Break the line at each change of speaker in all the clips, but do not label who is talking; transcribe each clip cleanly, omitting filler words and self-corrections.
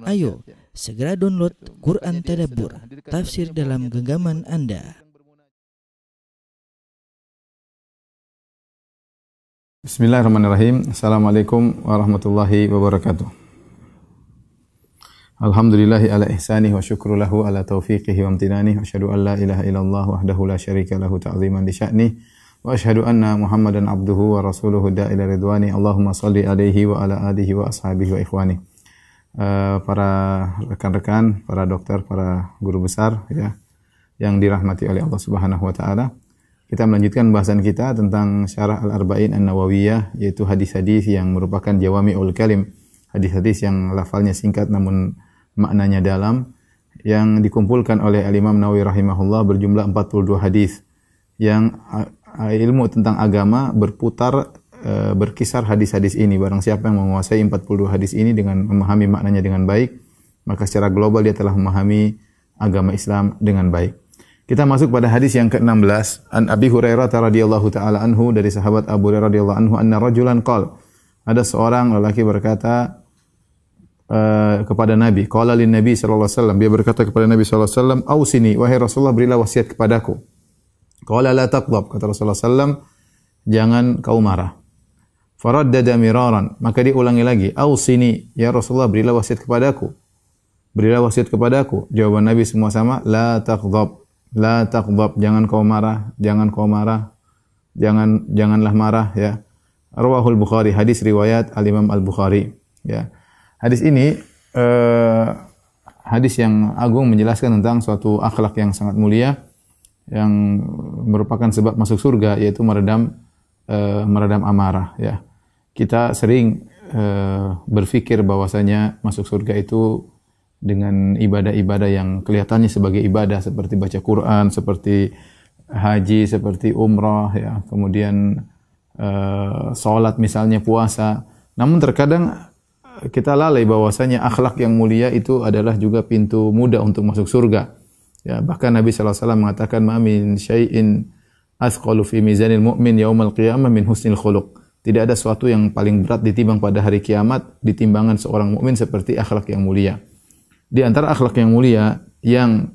Ayo, segera download Quran Tadabbur, tafsir dalam genggaman Anda.
Bismillahirrahmanirrahim. Assalamualaikum warahmatullahi wabarakatuh. Alhamdulillahi ala ihsanih wa syukru lahu ala taufiqihi wa amtinanih. Wa asyhadu an la ilaha illallah wahdahu la syarika lahu ta'ziman li sya'nih. Wa asyhadu anna Muhammadan abduhu wa rasuluhu da'ila ridwani. Allahumma salli alaihi wa ala alihi wa ashabihi wa ikhwani. Para rekan-rekan, para dokter, para guru besar ya, yang dirahmati oleh Allah Subhanahu wa taala. Kita melanjutkan bahasan kita tentang Syarah Al-Arba'in An-Nawawiyah, yaitu hadis-hadis yang merupakan jawami'ul kalim, hadis-hadis yang lafalnya singkat namun maknanya dalam, yang dikumpulkan oleh Al-Imam Nawawi rahimahullah berjumlah 42 hadis, yang ilmu tentang agama berkisar hadis-hadis ini. Barang siapa yang menguasai 42 hadis ini dengan memahami maknanya dengan baik, maka secara global dia telah memahami agama Islam dengan baik. Kita masuk pada hadis yang ke-16. An Abi Hurairah radhiyallahu taala anhu, dari sahabat Abu Hurairah radhiyallahu anhu, anna rajulan qala, ada seorang lelaki berkata kepada Nabi, qala lin Nabi sallallahu alaihi wasallam, dia berkata kepada Nabi sallallahu alaihi wasallam, ausini, wahai Rasulullah, berilah wasiat kepadaku. Qala la taghdab, kata Rasulullah sallallahu alaihi wasallam, jangan kau marah. Faraddada miraran, maka dia ulangi lagi, ausini, ya Rasulullah, berilah wasiat kepadaku. Berilah wasiat kepadaku. Jawaban Nabi semua sama, la taghdab, la taghdab, jangan kau marah, jangan kau marah, janganlah marah ya. Rawahul Bukhari, hadis riwayat Al-Imam Al-Bukhari ya. Hadis ini hadis yang agung, menjelaskan tentang suatu akhlak yang sangat mulia yang merupakan sebab masuk surga, yaitu meredam amarah ya. Kita sering berpikir bahwasanya masuk surga itu dengan ibadah-ibadah yang kelihatannya sebagai ibadah, seperti baca Quran, seperti haji, seperti umrah ya, kemudian salat misalnya, puasa. Namun terkadang kita lalai bahwasanya akhlak yang mulia itu adalah juga pintu mudah untuk masuk surga. Ya, bahkan Nabi sallallahu alaihi wasallam mengatakan, "Ma min syai'in athqalu fi mizanil mu'min yaumal qiyamah min husnil khuluq." Tidak ada sesuatu yang paling berat ditimbang pada hari kiamat di timbangan seorang mukmin seperti akhlak yang mulia. Di antara akhlak yang mulia yang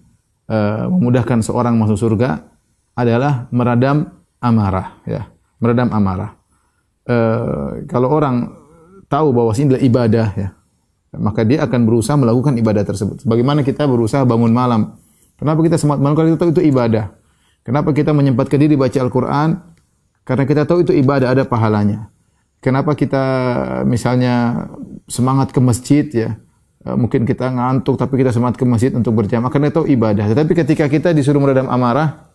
memudahkan seorang masuk surga adalah meredam amarah ya, meredam amarah. Kalau orang tahu bahwa ini adalah ibadah ya, maka dia akan berusaha melakukan ibadah tersebut. Sebagaimana kita berusaha bangun malam. Kenapa kita semangat malam? Karena kita tahu itu ibadah. Kenapa kita menyempatkan diri baca Al-Quran? Karena kita tahu itu ibadah, ada pahalanya. Kenapa kita misalnya semangat ke masjid ya? Mungkin kita ngantuk tapi kita semangat ke masjid untuk berjamaah karena itu ibadah. Tetapi ketika kita disuruh meredam amarah,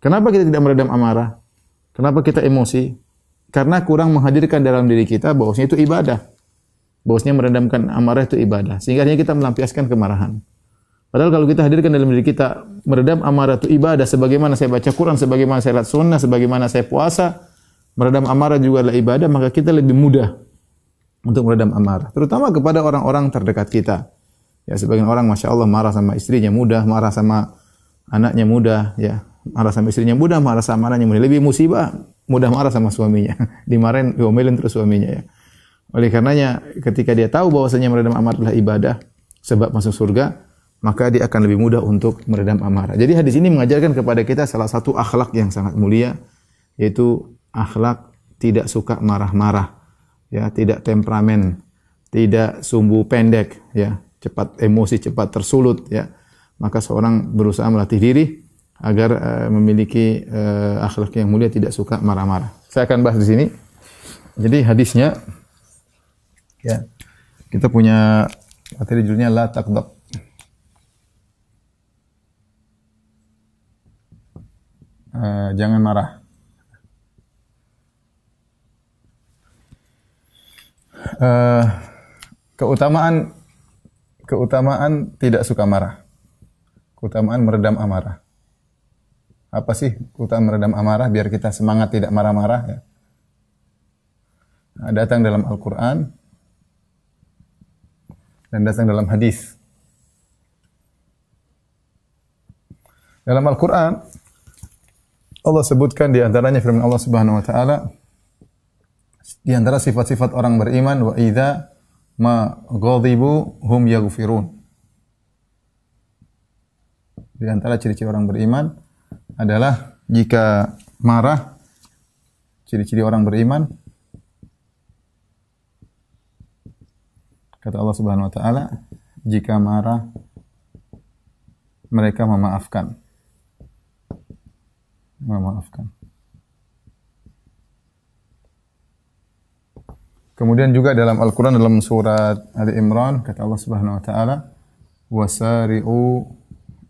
kenapa kita tidak meredam amarah? Kenapa kita emosi? Karena kurang menghadirkan dalam diri kita bahwasanya itu ibadah. Bahwasanya meredamkan amarah itu ibadah. Sehingga kita melampiaskan kemarahan. Padahal kalau kita hadirkan dalam diri kita, meredam amarah itu ibadah, sebagaimana saya baca Quran, sebagaimana saya salat sunnah, sebagaimana saya puasa, meredam amarah juga adalah ibadah, maka kita lebih mudah untuk meredam amarah. Terutama kepada orang-orang terdekat kita. Ya, sebagian orang Masya Allah marah sama istrinya mudah, marah sama anaknya mudah, ya. Marah sama istrinya mudah, marah sama anaknya mudah. Lebih musibah, mudah marah sama suaminya. Dimarahin, diomelin terus suaminya ya. Oleh karenanya, ketika dia tahu bahwasanya meredam amarah adalah ibadah, sebab masuk surga, maka dia akan lebih mudah untuk meredam amarah. Jadi hadis ini mengajarkan kepada kita salah satu akhlak yang sangat mulia, yaitu akhlak tidak suka marah-marah, ya, tidak temperamen, tidak sumbu pendek, ya, cepat emosi, cepat tersulut, ya. Maka seorang berusaha melatih diri agar memiliki akhlak yang mulia, tidak suka marah-marah. Saya akan bahas di sini. Jadi hadisnya, ya, kita punya materi judulnya la taghdab. Jangan marah. Keutamaan tidak suka marah. Keutamaan meredam amarah. Apa sih keutamaan meredam amarah biar kita semangat tidak marah-marah ya? Datang dalam Al-Quran dan datang dalam hadis. Dalam Al-Quran Allah sebutkan di antaranya firman Allah Subhanahu wa taala, di antara sifat-sifat orang beriman, wa idza ma ghadibu hum yaghfirun. Di antara ciri-ciri orang beriman adalah jika marah, ciri-ciri orang beriman, kata Allah Subhanahu wa taala, jika marah mereka memaafkan. Memaafkan. Kemudian juga dalam Al-Qur'an dalam surat Ali Imran kata Allah Subhanahu wa taala, wasari'u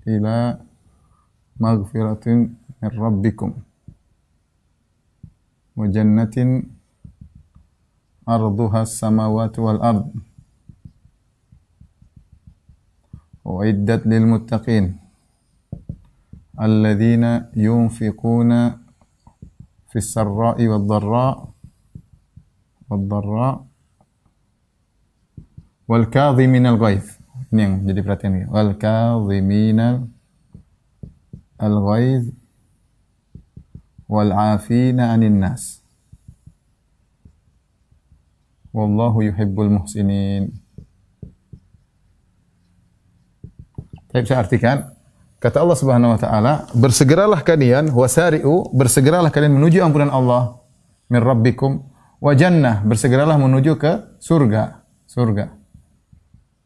ila maghfiratin min rabbikum wa jannatin arduha as-samawati wal ard uiddat lil muttaqin alladzina yunfiquna fis sarra'i wad dharra wal kadhiminal ghaidh. Ini yang jadi perhatian ya. Wal kadhiminal ghaidh wal 'afina 'anil nas. Wallahu yuhibbul muhsinin. Baik, saya artikan, kata Allah Subhanahu wa taala, bersegeralah kalian bersegeralah kalian menuju ampunan Allah min rabbikum wa jannah, bersegeralah menuju ke surga.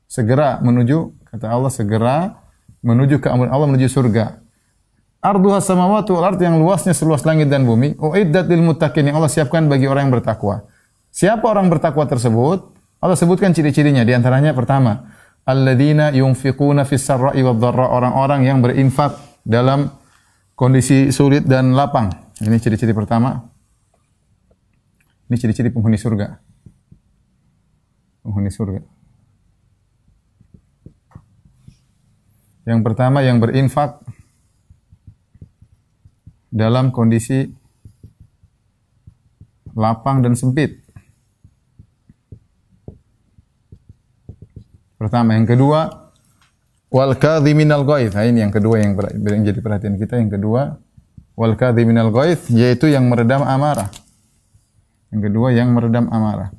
Segera menuju, kata Allah, segera menuju ke ampunan Allah, menuju surga. Arduha samawati wal ard, yang luasnya seluas langit dan bumi. Uiddat lil muttaqin, yang Allah siapkan bagi orang yang bertakwa. Siapa orang bertakwa tersebut? Allah sebutkan ciri-cirinya. Di antaranya pertama, alladzina yunfiquna fis sarra'i wad dharra, orang-orang yang berinfak dalam kondisi sulit dan lapang. Ini ciri-ciri pertama. Ini ciri-ciri penghuni surga. Penghuni surga. Yang pertama, yang berinfak dalam kondisi lapang dan sempit. Pertama. Yang kedua, wal kadhiminal ghaidh. Nah, ini yang kedua yang jadi perhatian kita. Yang kedua, wal kadhiminal ghaidh, yaitu yang meredam amarah. Yang kedua, yang meredam amarah.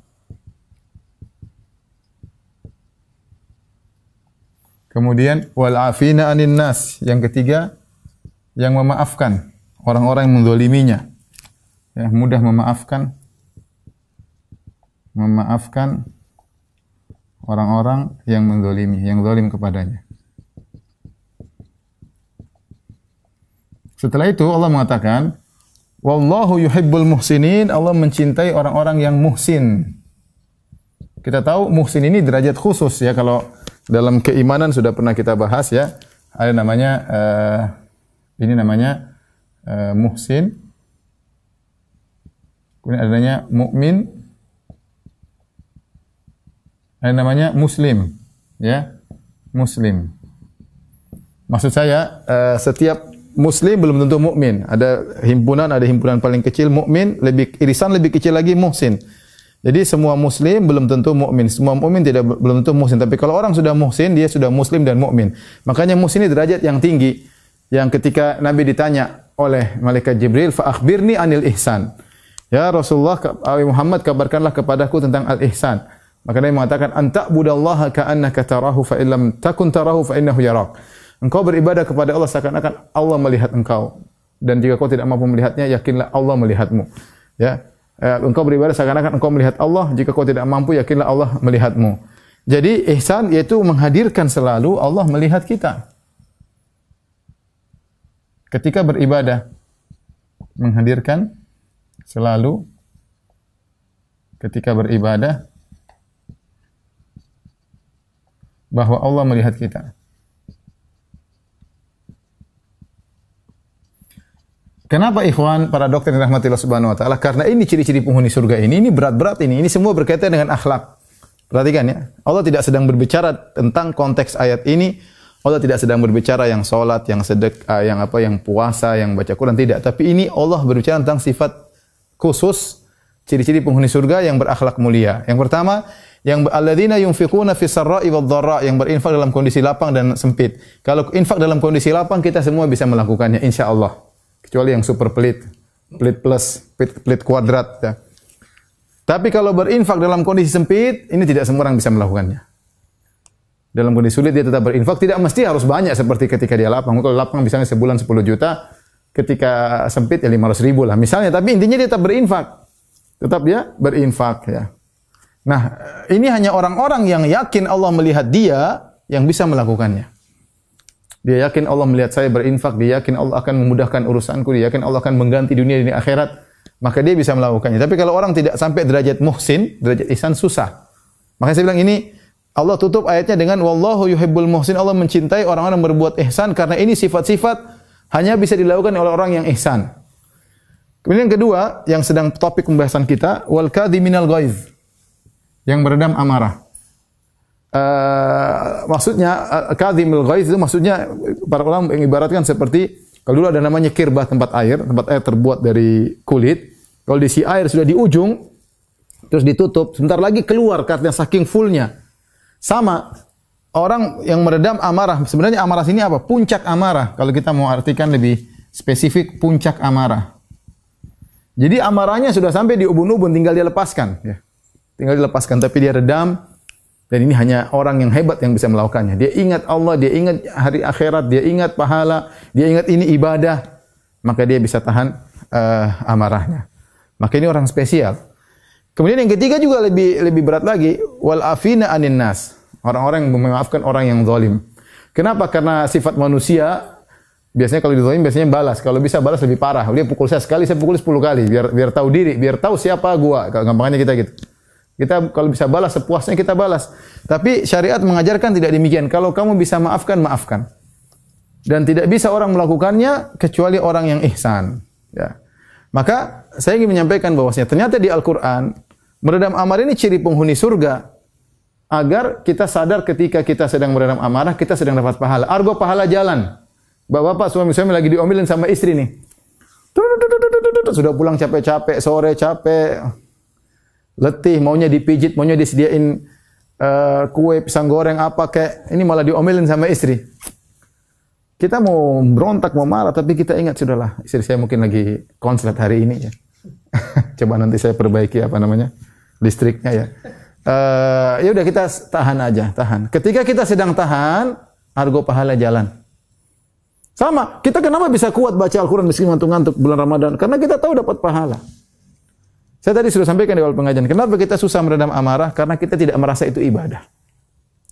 Kemudian wal afina 'anin nas. Yang ketiga, yang memaafkan orang-orang yang menzaliminya. Ya, mudah memaafkan orang-orang yang menzalimi, yang zalim kepadanya. Setelah itu Allah mengatakan, wallahu yuhibbul muhsinin, Allah mencintai orang-orang yang muhsin. Kita tahu muhsin ini derajat khusus ya, kalau dalam keimanan sudah pernah kita bahas ya. Ada namanya ini namanya muhsin. Kemudian adanya mukmin. Ada namanya muslim ya. Muslim. Maksud saya setiap muslim belum tentu mukmin. Ada himpunan paling kecil mukmin, irisan lebih kecil lagi muhsin. Jadi semua muslim belum tentu mukmin, semua mukmin belum tentu muhsin. Tapi kalau orang sudah muhsin, dia sudah muslim dan mukmin. Makanya muhsin ini derajat yang tinggi. Yang ketika Nabi ditanya oleh malaikat Jibril, fa akhbirni anil ihsan. Ya Rasulullah, Muhammad, kabarkanlah kepadaku tentang al-ihsan. Maka Nabi mengatakan, anta'budallaha ka'annaka tarahu fa illam takun tarahu fa innahu yarak. Engkau beribadah kepada Allah seakan-akan Allah melihat engkau, dan jika kau tidak mampu melihatnya, yakinlah Allah melihatmu. Ya, engkau beribadah seakan-akan engkau melihat Allah, jika kau tidak mampu, yakinlah Allah melihatmu. Jadi ihsan yaitu menghadirkan selalu Allah melihat kita. Ketika beribadah, menghadirkan selalu ketika beribadah bahwa Allah melihat kita. Kenapa ikhwan para dokter yang rahmatillah subhanahu wa ta'ala? Karena ini ciri-ciri penghuni surga ini berat-berat ini. Ini semua berkaitan dengan akhlak. Perhatikan ya. Allah tidak sedang berbicara tentang konteks ayat ini. Allah tidak sedang berbicara yang salat, yang sedekah, yang puasa, yang baca Quran, tidak. Tapi ini Allah berbicara tentang sifat khusus ciri-ciri penghuni surga yang berakhlak mulia. Yang pertama, yang alladzina yunfiquna fis sarra'i wad dharra, yang berinfak dalam kondisi lapang dan sempit. Kalau infak dalam kondisi lapang kita semua bisa melakukannya insyaallah. Kecuali yang super pelit plus, pelit kuadrat ya. Tapi kalau berinfak dalam kondisi sempit, ini tidak semua orang bisa melakukannya. Dalam kondisi sulit dia tetap berinfak, tidak mesti harus banyak seperti ketika dia lapang. Kalau lapang misalnya sebulan 10 juta, ketika sempit ya 500 ribu lah misalnya. Tapi intinya dia tetap berinfak. Tetap dia berinfak ya. Nah, ini hanya orang-orang yang yakin Allah melihat dia yang bisa melakukannya. Dia yakin Allah melihat saya berinfak, dia yakin Allah akan memudahkan urusanku, dia yakin Allah akan mengganti dunia dan akhirat, maka dia bisa melakukannya. Tapi kalau orang tidak sampai derajat muhsin, derajat ihsan, susah. Makanya saya bilang ini, Allah tutup ayatnya dengan wallahu yuhibbul muhsin. Allah mencintai orang-orang yang berbuat ihsan karena ini sifat-sifat hanya bisa dilakukan oleh orang yang ihsan. Kemudian yang kedua, yang sedang topik pembahasan kita, wal kadhiminal ghaiz, yang meredam amarah. Maksudnya kadhimul ghaiz itu maksudnya para ulama mengibaratkan seperti kalau dulu ada namanya kirbah, tempat air terbuat dari kulit. Kalau diisi air sudah di ujung, terus ditutup, sebentar lagi keluar karena saking fullnya. Sama, orang yang meredam amarah, sebenarnya amarah sini apa? Puncak amarah. Kalau kita mau artikan lebih spesifik, puncak amarah. Jadi amarahnya sudah sampai di ubun-ubun, tinggal dia lepaskan. Ya. Tinggal dilepaskan, tapi dia redam. Dan ini hanya orang yang hebat yang bisa melakukannya. Dia ingat Allah, dia ingat hari akhirat, dia ingat pahala, dia ingat ini ibadah. Maka dia bisa tahan amarahnya. Maka ini orang spesial. Kemudian yang ketiga juga lebih berat lagi. Wal afina anin nas. Orang-orang yang memaafkan orang yang zalim. Kenapa? Karena sifat manusia, biasanya kalau dizalim biasanya balas. Kalau bisa balas lebih parah. Dia pukul saya sekali, saya pukul 10 kali. Biar tahu diri, biar tahu siapa gua. Gampangnya kita gitu. Kita kalau bisa balas sepuasnya kita balas. Tapi syariat mengajarkan tidak demikian. Kalau kamu bisa maafkan, maafkan. Dan tidak bisa orang melakukannya kecuali orang yang ihsan. Ya. Maka saya ingin menyampaikan bahwasanya ternyata di Al-Quran meredam amarah ini ciri penghuni surga. Agar kita sadar ketika kita sedang meredam amarah, kita sedang dapat pahala. Argo pahala jalan. Bapak-bapak suami-suami lagi diomelin sama istri nih. Sudah pulang capek-capek, sore capek. Letih, maunya dipijit, maunya disediain kue, pisang goreng, apa kayak. Ini malah diomelin sama istri. Kita mau berontak, mau marah, tapi kita ingat, sudahlah, istri saya mungkin lagi konslet hari ini. Ya. Coba nanti saya perbaiki, listriknya ya. Ya udah kita tahan aja, tahan. Ketika kita sedang tahan, argo pahala jalan. Sama, kita kenapa bisa kuat baca Al-Quran meski ngantuk-ngantuk bulan Ramadan? Karena kita tahu dapat pahala. Saya tadi sudah sampaikan di awal pengajian, kenapa kita susah meredam amarah? Karena kita tidak merasa itu ibadah.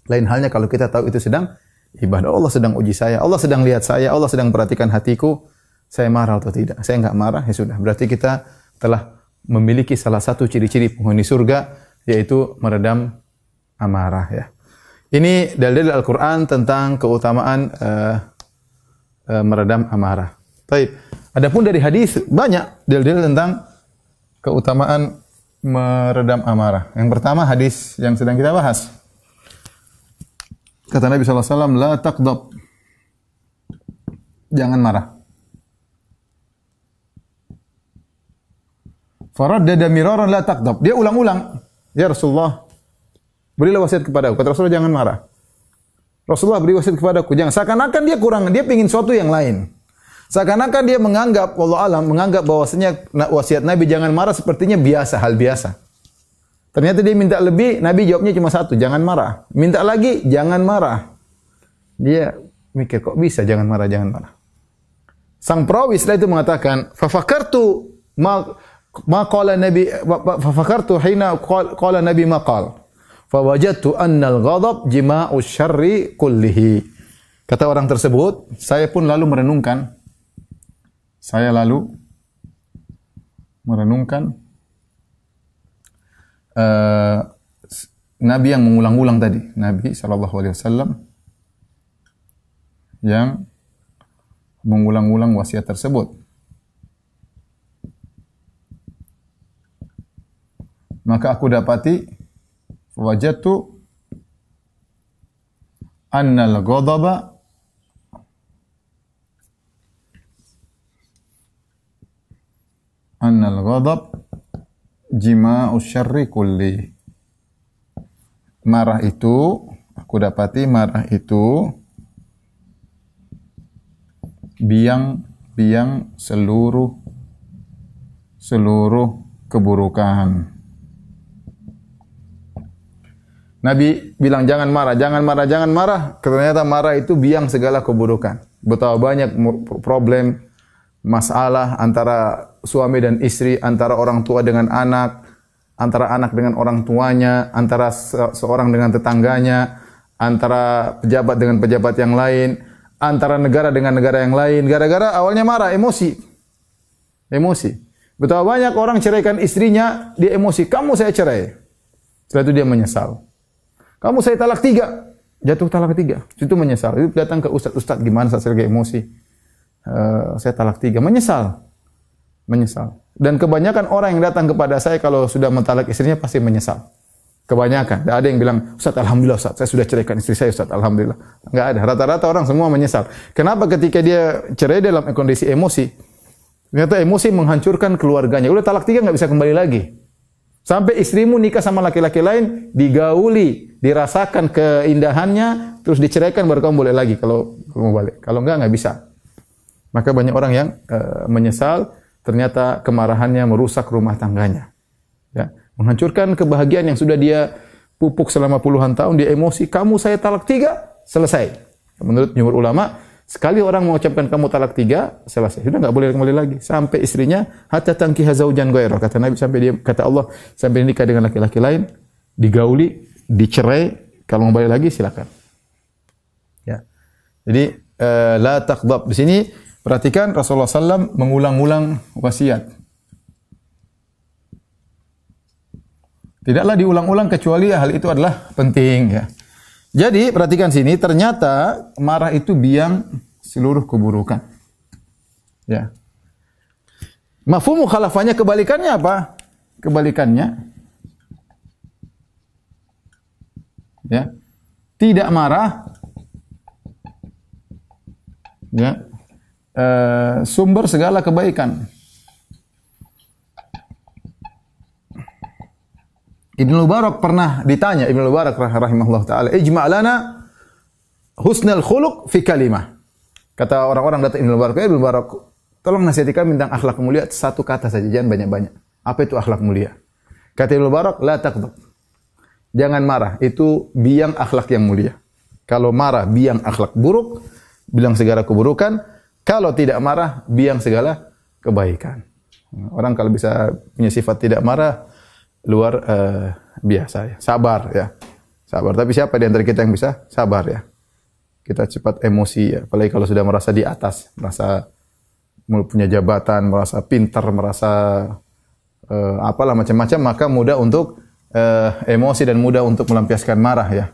Lain halnya kalau kita tahu itu sedang ibadah. Allah sedang uji saya, Allah sedang lihat saya, Allah sedang perhatikan hatiku. Saya marah atau tidak? Saya enggak marah, ya sudah. Berarti kita telah memiliki salah satu ciri-ciri penghuni surga, yaitu meredam amarah. Ya. Ini dalil Al-Quran tentang keutamaan meredam amarah. Baik. Adapun dari hadis banyak dalil tentang keutamaan meredam amarah. Yang pertama hadis yang sedang kita bahas. Kata Nabi SAW, la taqdab. Jangan marah. Faraddada miraran la taqdab. Dia ulang-ulang. Ya Rasulullah, berilah wasiat kepadaku. Kata Rasulullah, jangan marah. Rasulullah beri wasiat kepadaku. Jangan. Seakan-akan dia pingin sesuatu yang lain. Seakan-akan dia menganggap, wallahu alam, menganggap bahwasanya wasiat Nabi jangan marah sepertinya biasa, hal biasa. Ternyata dia minta lebih, Nabi jawabnya cuma satu, jangan marah. Minta lagi, jangan marah. Dia mikir, kok bisa jangan marah, jangan marah. Sang perawi setelah itu mengatakan, fafakartu ma qala Nabi, fafakartu hina qala Nabi maqal. Fawajadtu annal ghadab jima'u syarri kullihi. Kata orang tersebut, saya pun lalu merenungkan. Saya lalu merenungkan Nabi yang mengulang-ulang tadi, Nabi SAW yang mengulang-ulang wasiat tersebut. Maka aku dapati wajadtu annal ghadaba annal ghadab jima'u syarri kulli. Marah itu, aku dapati marah itu biang seluruh keburukan. Nabi bilang jangan marah, jangan marah, jangan marah. Ternyata marah itu biang segala keburukan. Betapa banyak problem, masalah antara suami dan istri, antara orang tua dengan anak, antara anak dengan orang tuanya, antara seorang dengan tetangganya, antara pejabat dengan pejabat yang lain, antara negara dengan negara yang lain. Gara-gara awalnya marah, emosi. Emosi. Betapa banyak orang ceraikan istrinya, dia emosi. Kamu saya cerai. Setelah itu dia menyesal. Kamu saya talak 3. Jatuh talak 3. Itu menyesal. Itu datang ke ustaz gimana saya lagi emosi. Saya talak 3. Menyesal. Menyesal. Dan kebanyakan orang yang datang kepada saya kalau sudah mentalak istrinya pasti menyesal. Kebanyakan. Ada yang bilang, Ustaz, alhamdulillah Ustaz, saya sudah ceraikan istri saya Ustaz, alhamdulillah. Enggak ada. Rata-rata orang semua menyesal. Kenapa ketika dia cerai dalam kondisi emosi? Ternyata emosi menghancurkan keluarganya. Udah talak 3 enggak bisa kembali lagi. Sampai istrimu nikah sama laki-laki lain, digauli, dirasakan keindahannya, terus diceraikan baru kamu boleh lagi kalau kamu balik. Kalau enggak bisa. Maka banyak orang yang menyesal, ternyata kemarahannya merusak rumah tangganya. Ya, menghancurkan kebahagiaan yang sudah dia pupuk selama puluhan tahun, dia emosi, kamu saya talak 3, selesai. Menurut jumhur ulama, sekali orang mengucapkan kamu talak 3, selesai. Sudah enggak boleh kembali lagi. Sampai istrinya hatta tankiha zaujan ghairah. Kata Nabi sampai dia kata Allah sampai nikah dengan laki-laki lain, digauli, dicerai, kalau mau balik lagi silakan. Ya. Jadi la taghdab. Di sini perhatikan Rasulullah SAW mengulang-ulang wasiat. Tidaklah diulang-ulang kecuali hal itu adalah penting ya. Jadi perhatikan sini, ternyata marah itu biang seluruh keburukan. Ya. Mafhum mukhalafahnya kebalikannya apa? Kebalikannya ya. Tidak marah ya. Sumber segala kebaikan. Ibnu Mubarak pernah ditanya, Ibnu Mubarak rahimahullah taala, "Ijma' lana husnul khuluq fi kalimah." Kata orang-orang datang Ibnu Mubarak, "Ibnu Mubarak, tolong nasihati kami tentang akhlak mulia satu kata saja, jangan banyak-banyak." Apa itu akhlak mulia? Kata Ibnu Mubarak, "La taghdab." Jangan marah, itu biang akhlak yang mulia. Kalau marah biang akhlak buruk, biang segala keburukan. Kalau tidak marah, biang segala kebaikan. Orang kalau bisa punya sifat tidak marah, luar biasa ya. Sabar ya. Sabar. Tapi siapa di antara kita yang bisa sabar ya? Kita cepat emosi ya. Apalagi kalau sudah merasa di atas, merasa punya jabatan, merasa pintar, merasa apalah macam-macam, maka mudah untuk emosi dan mudah untuk melampiaskan marah ya.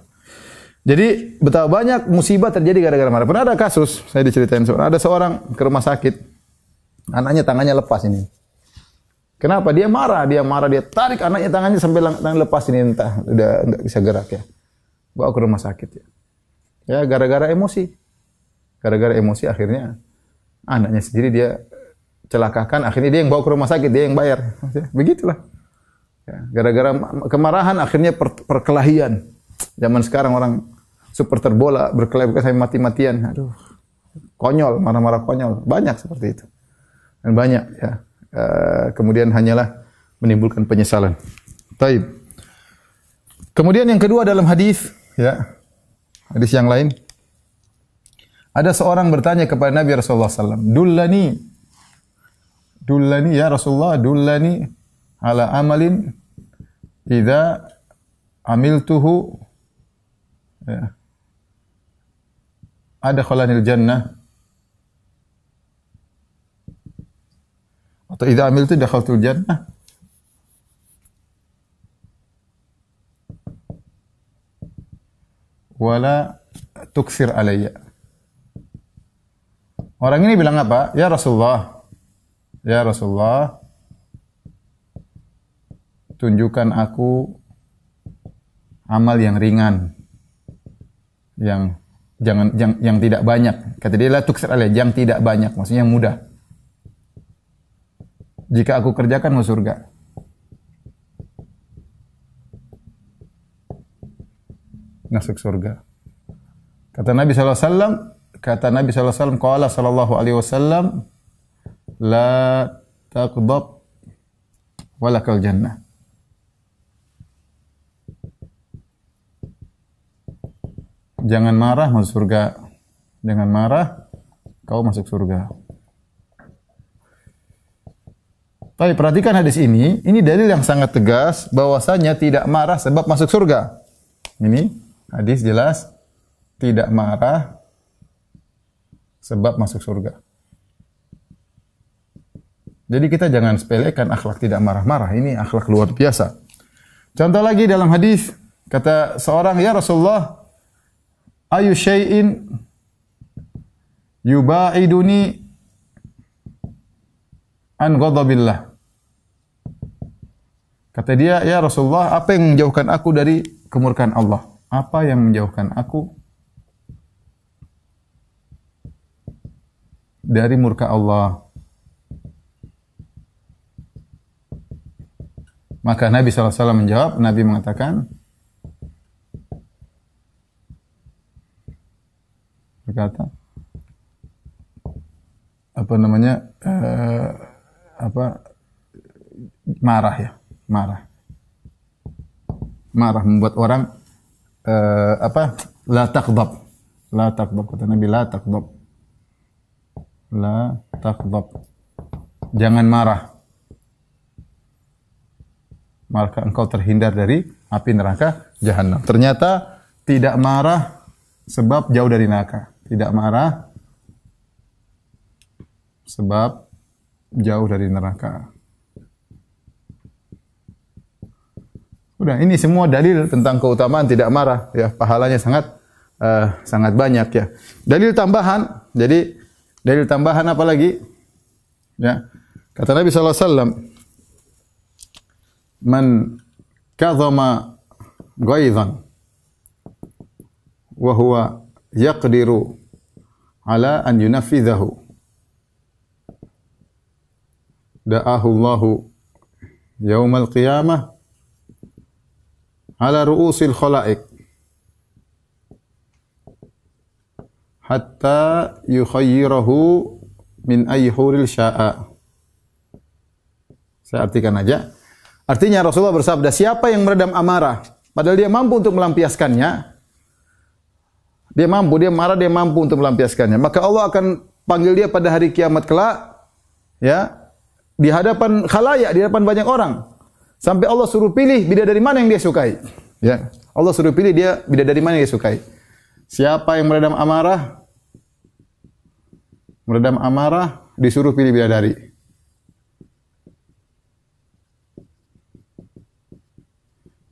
Jadi betapa banyak musibah terjadi gara-gara marah. Pernah ada kasus, saya diceritain, ada seorang ke rumah sakit, anaknya tangannya lepas ini. Kenapa? Dia marah, dia tarik anaknya tangannya sampai tangan lepas ini, entah udah enggak bisa gerak ya. Bawa ke rumah sakit ya. Ya gara-gara emosi. Gara-gara emosi akhirnya anaknya sendiri dia celakakan, akhirnya dia yang bawa ke rumah sakit, dia yang bayar. Begitulah. Ya, gara-gara kemarahan akhirnya perkelahian. Zaman sekarang orang super terbola, berkelahi sampai mati-matian. Aduh. Konyol, marah-marah konyol. Banyak seperti itu. Dan banyak ya. Kemudian hanyalah menimbulkan penyesalan. Taib. Kemudian yang kedua dalam hadis, ya, hadis yang lain, ada seorang bertanya kepada Nabi Rasulullah SAW, dullani ya Rasulullah, dullani ala amalin idza amiltuhu ya, adkhalanil jannah. Atau idza amiltu dakhaltul jannah. Wala tuksir alayya. Orang ini bilang apa? Ya Rasulullah, tunjukkan aku amal yang ringan, yang yang tidak banyak. Kata dia la tuksir alayya, yang tidak banyak, maksudnya yang mudah. Jika aku kerjakan masuk surga. Masuk surga. Kata Nabi SAW, qala sallallahu alaihi wasallam, la taqdab walakal jannah. Jangan marah masuk surga. Jangan marah, kau masuk surga. Tapi perhatikan hadis ini dalil yang sangat tegas bahwasanya tidak marah sebab masuk surga. Ini hadis jelas tidak marah sebab masuk surga. Jadi kita jangan sepelekan akhlak tidak marah-marah. Ini akhlak luar biasa. Contoh lagi dalam hadis, kata seorang, ya Rasulullah, ayu syai'in yuba'iduni an ghadabillah. Kata dia, ya Rasulullah, apa yang menjauhkan aku dari kemurkaan Allah? Apa yang menjauhkan aku dari murka Allah? Maka Nabi SAW menjawab, Nabi mengatakan, berkata, apa namanya, marah ya, marah membuat orang la taghdab, kata Nabi, la taghdab, jangan marah, maka engkau terhindar dari api neraka jahanam. Ternyata tidak marah sebab jauh dari neraka. Tidak marah sebab jauh dari neraka. Udah, ini semua dalil tentang keutamaan tidak marah ya, pahalanya sangat banyak ya. Dalil tambahan, jadi dalil tambahan apa lagi? Ya. Kata Nabi sallallahu alaihi wasallam, man kadhama ghaidhan wa huwa yaqdiru ala an yunafidhahu da'ahu Allahu yaumal qiyamah ala ru'usil khala'iq hatta yukhayyirahu min ayyi huril sya'a. Saya artikan aja. Artinya Rasulullah bersabda, siapa yang meredam amarah, padahal dia mampu untuk melampiaskannya, dia marah, dia mampu untuk melampiaskannya, maka Allah akan panggil dia pada hari kiamat kelak, ya, di hadapan khalayak, di hadapan banyak orang, sampai Allah suruh pilih bidadari mana yang dia sukai, ya, Allah suruh pilih dia bidadari mana yang dia sukai. Siapa yang meredam amarah, disuruh pilih bidadari.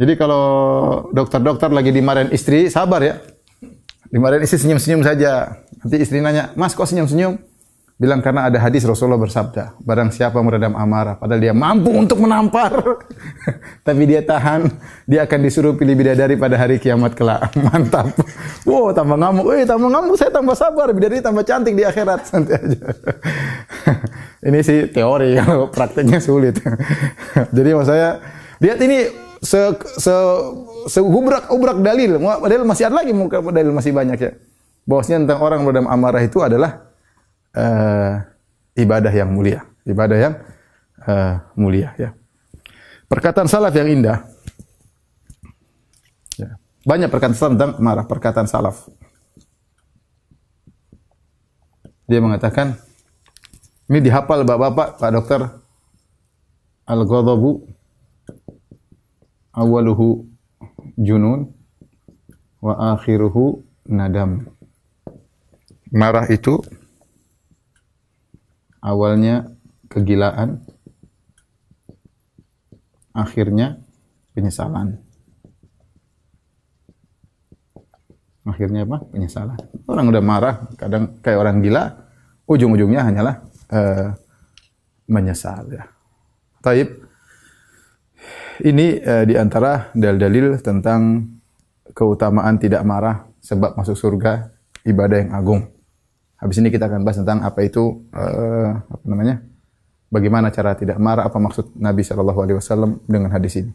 Jadi kalau dokter-dokter lagi dimarahin istri, sabar ya. Dimarahin istri, senyum-senyum saja. Nanti istri nanya, Mas kok senyum-senyum? Bilang karena ada hadis Rasulullah bersabda, barang siapa meredam amarah, padahal dia mampu untuk menampar, tapi dia tahan, dia akan disuruh pilih bidadari pada hari kiamat kelak. Mantap. Wow, tambah ngamuk, saya tambah sabar, bidadari tambah cantik di akhirat. Santai aja. Ini sih teori, kalau prakteknya sulit. Jadi maksud saya, lihat ini segubrak dalil masih ada lagi, dalil masih banyak ya. Bahwasanya tentang orang meredam amarah itu adalah ibadah yang mulia, ya. Perkataan salaf yang indah. Ya. Banyak perkataan salaf tentang marah, perkataan salaf. Dia mengatakan, ini dihafal bapak-bapak, Pak Dokter, al-ghadabu awaluhu junun wa akhiruhu nadam. Marah itu awalnya kegilaan, akhirnya penyesalan. Akhirnya apa? Penyesalan. Orang udah marah, kadang kayak orang gila, ujung-ujungnya hanyalah menyesal ya. Taib. Ini di antara dalil-dalil tentang keutamaan tidak marah sebab masuk surga, ibadah yang agung. Habis ini kita akan bahas tentang apa itu bagaimana cara tidak marah, apa maksud Nabi SAW dengan hadis ini.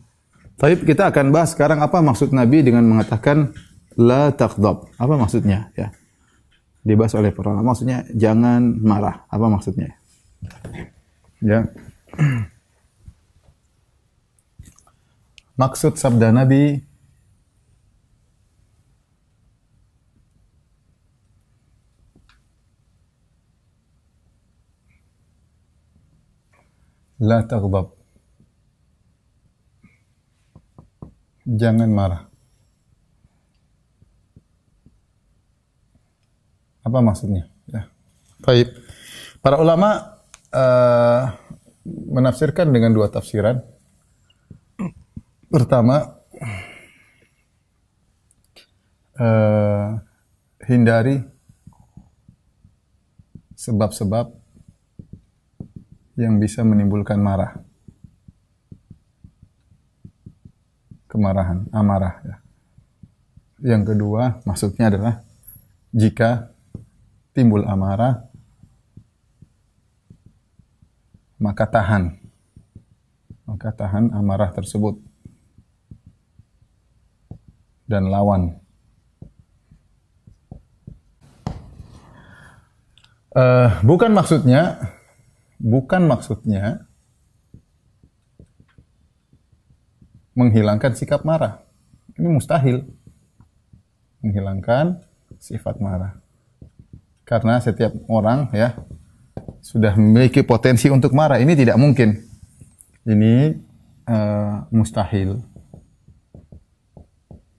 Tapi kita akan bahas sekarang apa maksud Nabi dengan mengatakan la taghdab. Apa maksudnya ya? Dibahas oleh para ulama. Maksudnya jangan marah. Apa maksudnya? Ya. Maksud sabda Nabi
La taghdab. Jangan marah. Apa maksudnya? Ya. Baik. Para ulama menafsirkan dengan dua tafsiran. Pertama, hindari sebab-sebab yang bisa menimbulkan marah. Kemarahan, amarah. Ya. Yang kedua, maksudnya adalah jika timbul amarah, maka tahan. Maka tahan amarah tersebut. Dan lawan. Bukan maksudnya menghilangkan sikap marah. Ini mustahil. Menghilangkan sifat marah. Karena setiap orang ya sudah memiliki potensi untuk marah. Ini tidak mungkin. Ini mustahil.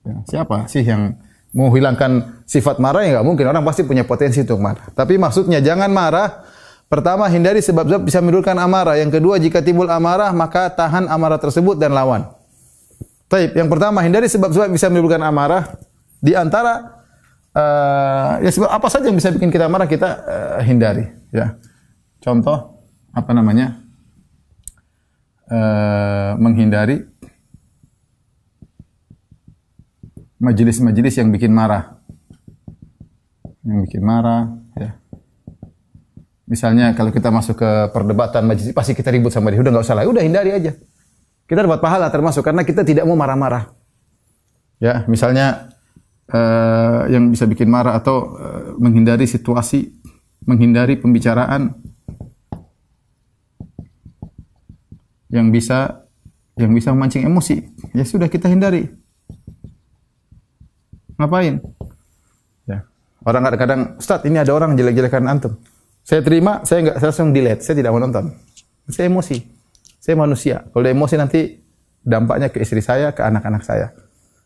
Ya, siapa sih yang mau hilangkan sifat marah? Ya nggak mungkin. Orang pasti punya potensi untuk marah. Tapi maksudnya jangan marah. Pertama, hindari sebab-sebab bisa menimbulkan amarah. Yang kedua, jika timbul amarah, maka tahan amarah tersebut dan lawan. Baik, yang pertama, hindari sebab-sebab bisa menimbulkan amarah. Di antara ya sebab apa saja yang bisa bikin kita marah, kita hindari. Ya, contoh apa namanya? Menghindari majelis-majelis yang bikin marah. Yang bikin marah, ya. Misalnya kalau kita masuk ke perdebatan majelis, pasti kita ribut sama dia. Udah nggak usah lah, udah hindari aja. Kita dapat pahala termasuk karena kita tidak mau marah-marah. Ya, misalnya yang bisa bikin marah atau menghindari situasi, menghindari pembicaraan yang bisa memancing emosi. Ya sudah, kita hindari. Ngapain? Ya. Orang kadang-kadang, Ustaz, ini ada orang jelek-jelekan antum. Saya terima, saya langsung delete, saya tidak mau nonton. Saya emosi. Saya manusia. Kalau udah emosi nanti dampaknya ke istri saya, ke anak-anak saya.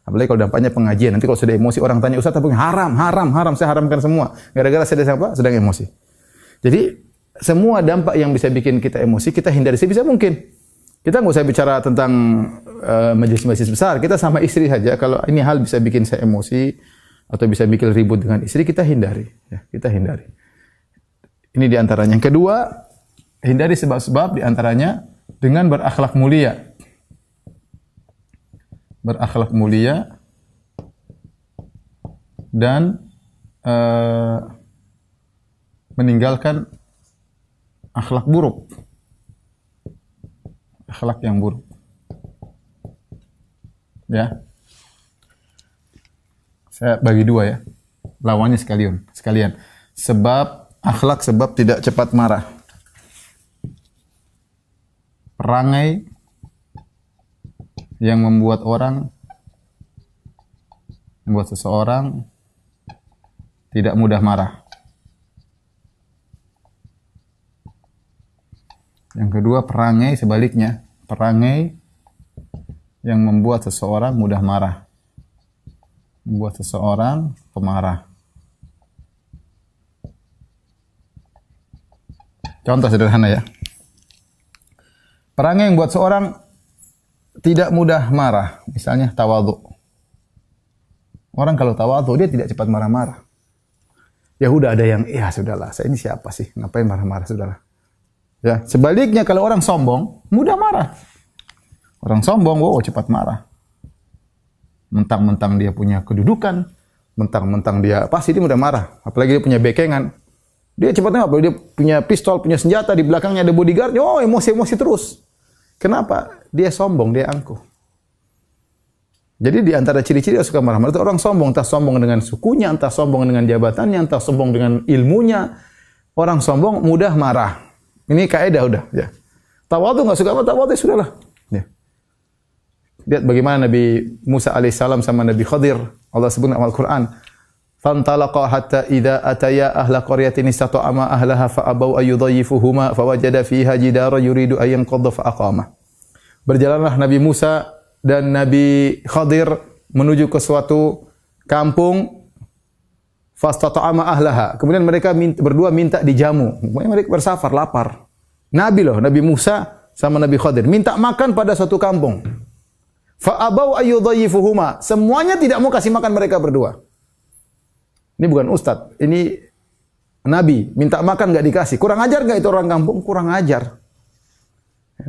Apalagi kalau dampaknya pengajian. Nanti kalau sudah emosi orang tanya, Ustaz, apa haram, saya haramkan semua. Gara-gara saya sedang emosi. Jadi semua dampak yang bisa bikin kita emosi, kita hindari sebisa mungkin. Kita nggak usah bicara tentang majelis-majelis besar. Kita sama istri saja. Kalau ini hal bisa bikin saya emosi atau bisa bikin ribut dengan istri, kita hindari. Ya, kita hindari. Ini diantaranya. Yang kedua, hindari sebab-sebab diantaranya dengan berakhlak mulia. Berakhlak mulia dan meninggalkan akhlak buruk. Akhlak yang buruk. Ya. Saya bagi dua ya. Lawannya sekalian. Akhlak sebab tidak cepat marah. Perangai yang membuat seseorang tidak mudah marah. Yang kedua, perangai sebaliknya. Perangai yang membuat seseorang mudah marah. Membuat seseorang pemarah. Contoh sederhana ya. Perangai yang buat seorang tidak mudah marah. Misalnya tawadhu. Orang kalau tawadhu dia tidak cepat marah-marah. Ya udah ada yang, ya sudahlah, saya ini siapa sih? Ngapain marah-marah, sudahlah. Ya, sebaliknya kalau orang sombong, mudah marah. Orang sombong, cepat marah. Mentang-mentang dia punya kedudukan, mentang-mentang dia pasti dia mudah marah. Apalagi dia punya bekengan. Dia cepatnya apa? Dia punya pistol, punya senjata, di belakangnya ada bodyguard. Emosi-emosi terus. Kenapa? Dia sombong, dia angkuh. Jadi di antara ciri-ciri yang suka marah-marah itu orang sombong. Entah sombong dengan sukunya, entah sombong dengan jabatannya, entah sombong dengan ilmunya. Orang sombong mudah marah. Ini kaidah udah. Ya. Tawadhu nggak suka apa? Tawadhu sudahlah. Ya. Lihat bagaimana Nabi Musa alaihissalam sama Nabi Khadir. Allah sebut dalam Al-Quran. Fantalaqa hatta idza ataya ahla qaryatin istata'ama ahlaha fa abau ayyudayyifuhuma fawajada fiha jidara yuridu an yanqadha fa aqama. Berjalanlah Nabi Musa dan Nabi Khadir menuju ke suatu kampung, fastata'ama ahlaha. Kemudian mereka berdua minta dijamu. Mereka bersafar, lapar. Nabi Musa sama Nabi Khadir minta makan pada suatu kampung. Fa abau ayyudayyifuhuma. Semuanya tidak mau kasih makan mereka berdua. Ini bukan ustaz, ini Nabi minta makan enggak dikasih. Kurang ajar enggak itu orang kampung? Kurang ajar.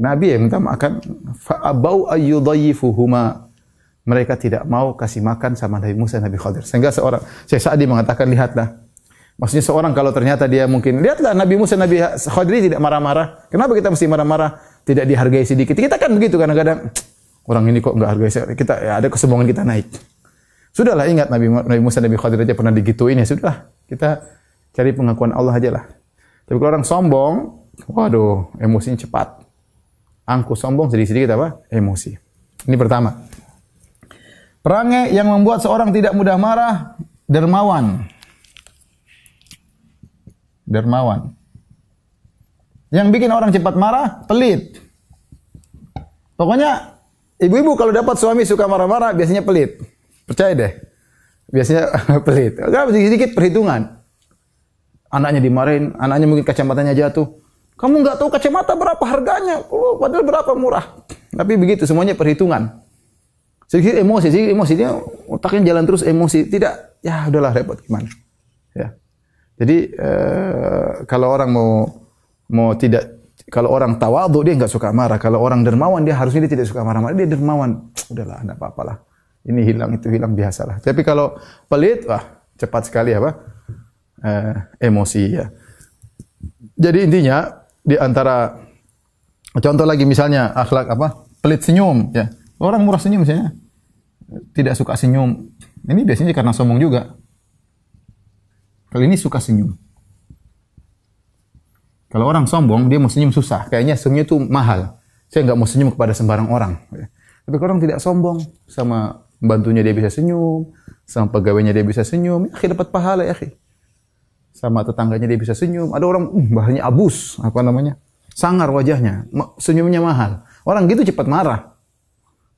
Nabi yang minta makan, fa abau ayyudayyifuhuma. Mereka tidak mau kasih makan sama Nabi Musa dan Nabi Khadir. Sehingga Syekh Sa'di mengatakan, lihatlah. Maksudnya seorang kalau ternyata dia mungkin, lihatlah Nabi Musa dan Nabi Khadir tidak marah-marah. Kenapa kita mesti marah-marah? Tidak dihargai sedikit. Kita kan begitu kadang-kadang. Orang ini kok enggak hargai saya. Kita ya ada kesombongan kita naik. Sudahlah, ingat Nabi Musa dan Nabi Khadir aja pernah digituin, ya sudahlah. Kita cari pengakuan Allah aja lah. Tapi kalau orang sombong, waduh, emosinya cepat. Angkuh sombong sedikit-sedikit apa? Emosi. Ini pertama. Perangai yang membuat seorang tidak mudah marah, dermawan. Dermawan. Yang bikin orang cepat marah, pelit. Pokoknya ibu-ibu kalau dapat suami suka marah-marah, biasanya pelit. Percaya deh. Biasanya pelit. Sedikit perhitungan. Anaknya dimarahin, anaknya mungkin kacamatanya jatuh. Kamu enggak tahu kacamata berapa harganya. Oh, padahal berapa murah. Tapi begitu, semuanya perhitungan. Sedikit emosi. Dia otaknya jalan terus emosi. Tidak, ya udahlah repot gimana. Ya. Jadi kalau orang kalau orang tawadhu dia enggak suka marah. Kalau orang dermawan dia harusnya dia tidak suka marah-marah. Dia dermawan. Udahlah, enggak apa-apalah. Ini hilang, itu hilang, biasalah. Tapi kalau pelit, wah, cepat sekali apa? Emosi ya. Jadi intinya di antara contoh lagi misalnya akhlak apa? Pelit senyum ya. Orang murah senyum misalnya. Tidak suka senyum. Ini biasanya karena sombong juga. Kalau ini suka senyum. Kalau orang sombong dia mau senyum susah. Kayaknya senyum itu mahal. Saya enggak mau senyum kepada sembarang orang. Tapi kalau orang tidak sombong, sama bantunya dia bisa senyum, sama pegawainya dia bisa senyum, ya dapat pahala ya. Sama tetangganya dia bisa senyum. Ada orang bahannya abus, apa namanya? Sangar wajahnya, senyumnya mahal. Orang gitu cepat marah.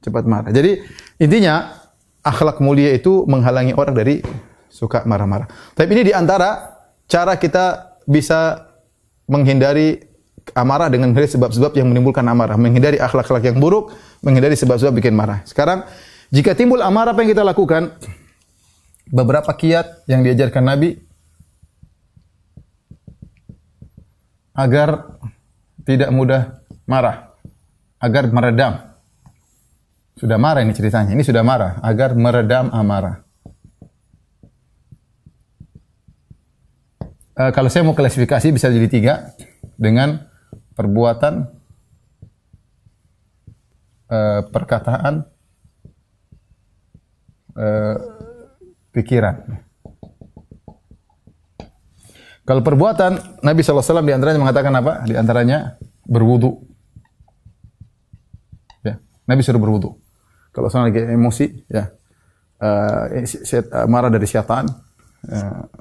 Cepat marah. Jadi intinya akhlak mulia itu menghalangi orang dari suka marah-marah. Tapi ini di antara cara kita bisa menghindari amarah dengan menghindari sebab-sebab yang menimbulkan amarah, menghindari akhlak-akhlak yang buruk, menghindari sebab-sebab bikin marah. Sekarang, jika timbul amarah, apa yang kita lakukan? Beberapa kiat yang diajarkan Nabi agar tidak mudah marah, agar meredam. Sudah marah ini ceritanya, ini sudah marah, agar meredam amarah. Kalau saya mau klasifikasi bisa jadi 3 dengan perbuatan, perkataan, pikiran. Kalau perbuatan, Nabi SAW di antaranya mengatakan apa? Di antaranya berwudu. Ya, Nabi suruh berwudu. Kalau seorang lagi emosi, ya, marah dari syaitan,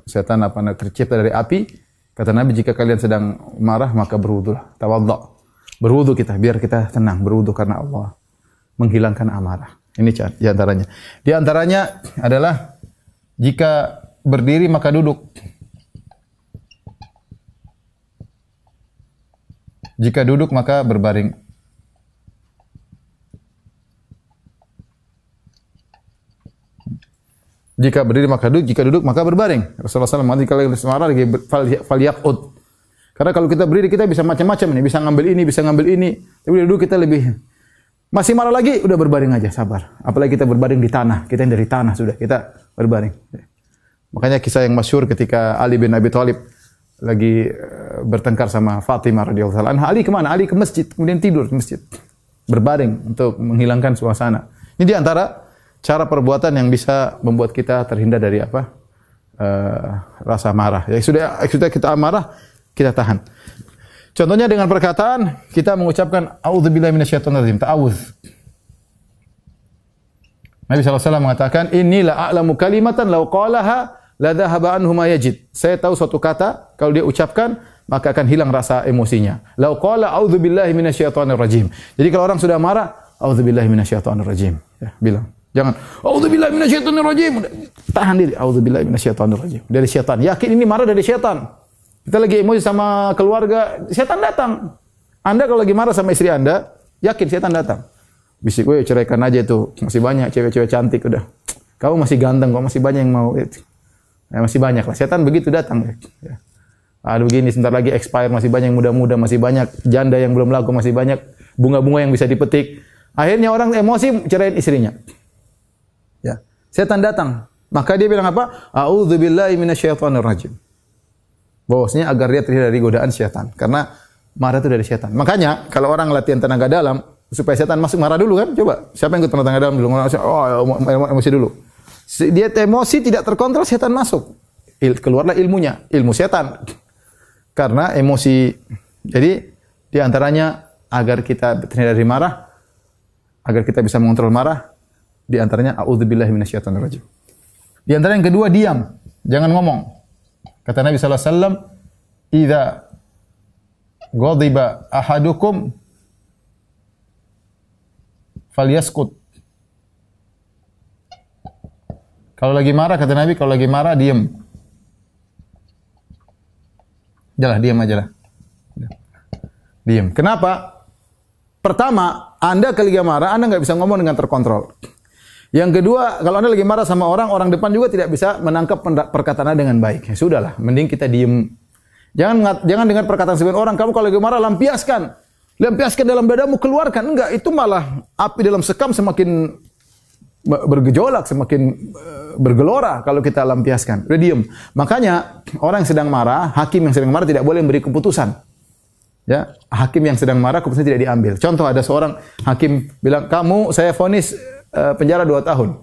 setan tercipta dari api. Kata Nabi, jika kalian sedang marah maka berwudulah. Tawadhu. Berwudu kita biar kita tenang, berwudu karena Allah menghilangkan amarah. Ini di antaranya. Di antaranya adalah jika berdiri maka duduk. Jika duduk maka berbaring. Jika berdiri maka duduk, jika duduk maka berbaring. Rasulullah SAW mengatakan kalau marah lagi falyaqud. Karena kalau kita berdiri kita bisa macam-macam nih, bisa ngambil ini. Tapi duduk kita lebih masih marah lagi, udah berbaring aja, sabar. Apalagi kita berbaring di tanah, kita yang dari tanah sudah, kita berbaring. Makanya kisah yang masyhur ketika Ali bin Abi Thalib lagi bertengkar sama Fatimah radhiyallahu anha. Ali kemana? Ali ke masjid, kemudian tidur di masjid. Berbaring untuk menghilangkan suasana. Ini di antara cara perbuatan yang bisa membuat kita terhindar dari apa? Rasa marah. Ya sudah kita marah, kita tahan. Contohnya dengan perkataan kita mengucapkan a'udzubillahi minasyaitonirrajim, ta'awudz. Nabi SAW mengatakan, "Inni la a'lamu kalimatan law qalaha la dhahaba anhu ma yajid. Saya tahu suatu kata kalau dia ucapkan maka akan hilang rasa emosinya. Lau qala a'udzubillahi minasyaitonir rajim. Jadi kalau orang sudah marah, a'udzubillahi minasyaitonir rajim. Ya, bilang. Jangan a'udzubillahi minasyaitonir rajim. Tahan diri, a'udzubillahi minasyaitonir rajim. Dari syaitan. Yakin ini marah dari syaitan. Kita lagi emosi sama keluarga, syaitan datang. Anda kalau lagi marah sama istri Anda, yakin syaitan datang. Bisik, ceraikan aja itu. Masih banyak cewek-cewek cantik udah. Kamu masih ganteng kok, masih banyak yang mau. Ya, masih banyak lah. Setan begitu datang. Ya. Aduh begini, sebentar lagi expire, masih banyak yang muda-muda, masih banyak janda yang belum laku, masih banyak bunga-bunga yang bisa dipetik. Akhirnya orang emosi ceraiin istrinya. Ya. Setan datang. Maka dia bilang apa? A'udzubillahi minasyaitonir rajim. Bahwasanya agar dia terhindar dari godaan syaitan. Karena marah itu dari syaitan. Makanya kalau orang latihan tenaga dalam supaya setan masuk, marah dulu kan? Coba. Siapa yang ikut tenaga dalam dulu? Emosi dulu. Dia emosi tidak terkontrol, setan masuk. Keluarlah ilmunya, ilmu setan. Karena emosi. Jadi di antaranya agar kita terhindar dari marah, agar kita bisa mengontrol marah, di antaranya a'udzubillahi minasyaitonir rajim. Di antara yang kedua, diam. Jangan ngomong. Kata Nabi sallallahu alaihi wasallam, "Idza ghadiba ahadukum falyaskut." Kalau lagi marah, kata Nabi, kalau lagi marah diam. Jalah, diam aja lah. Diam. Kenapa? Pertama, Anda kalau lagi marah, Anda nggak bisa ngomong dengan terkontrol. Yang kedua, kalau Anda lagi marah sama orang, orang depan juga tidak bisa menangkap perkataan Anda dengan baik. Ya sudahlah, mending kita diam. Jangan dengar perkataan sebagian orang, kamu kalau lagi marah lampiaskan. Lampiaskan dalam dadamu, keluarkan. Enggak, itu malah api dalam sekam semakin bergejolak, semakin bergelora kalau kita lampiaskan. Udah diam. Makanya orang yang sedang marah, hakim yang sedang marah tidak boleh memberi keputusan. Ya, hakim yang sedang marah keputusan tidak diambil. Contoh, ada seorang hakim bilang, "Kamu saya vonis penjara 2 tahun."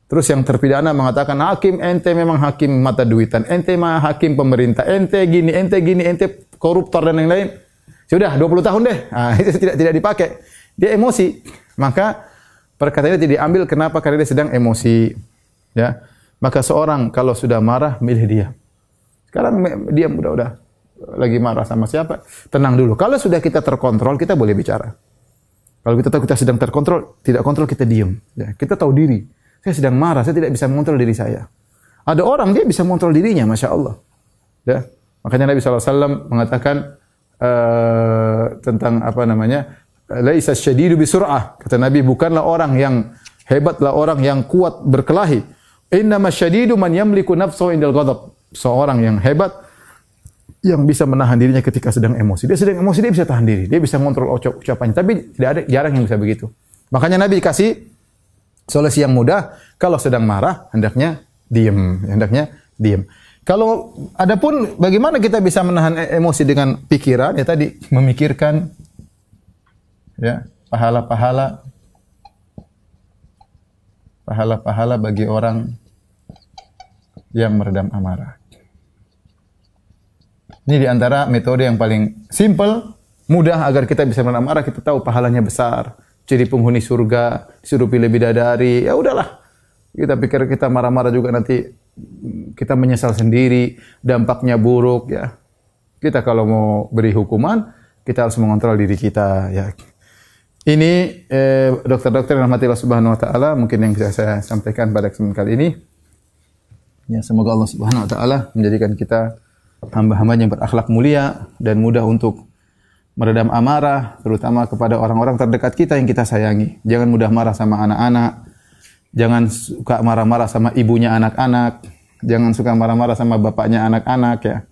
Terus yang terpidana mengatakan, "Hakim, ente memang hakim mata duitan. Ente mah hakim pemerintah. Ente gini, ente koruptor dan yang lain." Sudah 20 tahun deh. Nah, itu tidak dipakai. Dia emosi. Maka perkataannya tidak diambil. Kenapa? Karena dia sedang emosi. Ya. Maka seorang kalau sudah marah, milih diam. Sekarang diam, udah lagi marah sama siapa? Tenang dulu. Kalau sudah kita terkontrol, kita boleh bicara. Kalau kita tahu kita sedang terkontrol, tidak kontrol, kita diam. Ya, kita tahu diri. Saya sedang marah, saya tidak bisa mengontrol diri saya. Ada orang dia bisa mengontrol dirinya, masya Allah. Ya, makanya Nabi SAW mengatakan tentang apa namanya, laisa syadidu bisur'ah. Kata Nabi, bukanlah orang yang hebatlah orang yang kuat berkelahi. Innama syadidu man yamliku nafsahu indal ghadab. Seorang yang hebat yang bisa menahan dirinya ketika sedang emosi. Dia sedang emosi, dia bisa tahan diri. Dia bisa mengontrol ucapannya. Tapi tidak ada, jarang yang bisa begitu. Makanya Nabi kasih solusi yang mudah. Kalau sedang marah, hendaknya diam. Hendaknya diam. Kalau adapun bagaimana kita bisa menahan emosi dengan pikiran, ya tadi memikirkan ya pahala-pahala bagi orang yang meredam amarah. Ini di antara metode yang paling simple, mudah agar kita bisa meredam amarah. Kita tahu pahalanya besar, jadi penghuni surga, disuruh pilih bidadari. Ya udahlah. Kita pikir kita marah-marah juga nanti kita menyesal sendiri, dampaknya buruk ya. Kita kalau mau beri hukuman, kita harus mengontrol diri kita ya. Ini dokter-dokter yang rahmati Allah Subhanahu wa taala, mungkin yang bisa saya sampaikan pada kesempatan kali ini. Ya, semoga Allah Subhanahu wa taala menjadikan kita hamba-hamba yang berakhlak mulia dan mudah untuk meredam amarah, terutama kepada orang-orang terdekat kita yang kita sayangi. Jangan mudah marah sama anak-anak. Jangan suka marah-marah sama ibunya anak-anak. Jangan suka marah-marah sama bapaknya anak-anak ya.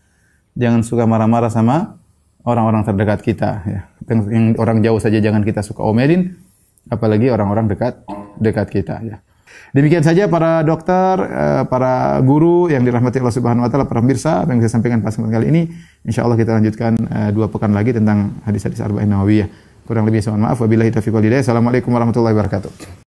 Jangan suka marah-marah sama orang-orang terdekat kita ya. Yang orang jauh saja jangan kita suka omelin, apalagi orang-orang dekat kita ya. Demikian saja para dokter, para guru yang dirahmati Allah Subhanahu wa taala, para pemirsa, apa yang saya sampaikan pada kesempatan kali ini. Insyaallah kita lanjutkan 2 pekan lagi tentang hadis-hadis Arba'in Nawawiyah. Kurang lebih saya mohon maaf. Wabillahi taufiq wal hidayah. Assalamualaikum warahmatullahi wabarakatuh.